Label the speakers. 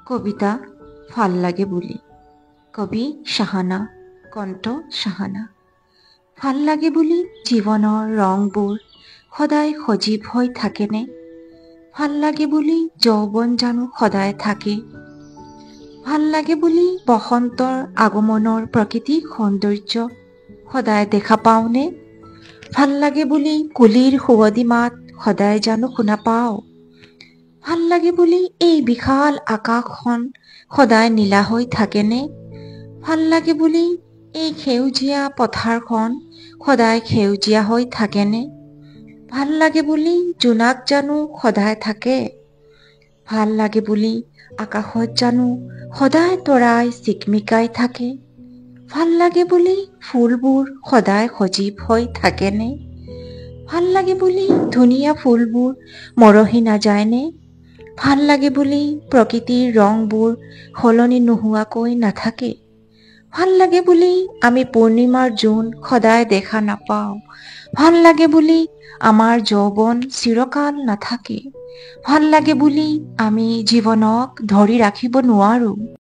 Speaker 1: কবিতা ভাল লাগে বুলি। কবি সাহানা, কণ্ঠ সাহানা। ভাল লাগে বুলি জীৱনৰ ৰংবোৰ সদায় সজীৱ হৈ থাকেনে? ভাল লাগে বুলি যৌৱন জানো সদায় থাকে? ভাল লাগে বুলি বসন্তৰ আগমনৰ প্ৰাকৃতিক সৌন্দৰ্য সদায় দেখা পাওঁনে? ভাল লাগে বুলি কুলিৰ সুৱদী মাত সদায় জানো শুনা পাওঁ? ভাল লাগে বুলি এই বিশাল আকাশখন সদায় নীলা হৈ থাকেনে? ভাল লাগে বুলি এই সেউজীয়া পথাৰখন সদায় সেউজীয়া হৈ থাকেনে? ভাল লাগে বুলি জোনাক জানো সদায় থাকে? ভাল লাগে বুলি আকাশত জানো সদায় তৰাই চিকমিকাই থাকে? ভাল লাগে বুলি ফুলবোৰ সদায় সজীৱ হৈ থাকেনে? ভাল লাগে বুলি ধুনীয়া ফুলবোৰ মৰহি নাযায়নে? ভাল লাগে বুলি প্ৰকৃতিৰ ৰংবোৰ সলনি নোহোৱাকৈ নাথাকে? ভাল লাগে বুলি আমি পূৰ্ণিমাৰ জোন সদায় দেখা নাপাওঁ? ভাল লাগে বুলি আমাৰ যৌৱন চিৰকাল নাথাকে? ভাল লাগে বুলি আমি জীৱনক ধৰি ৰাখিব নোৱাৰোঁ?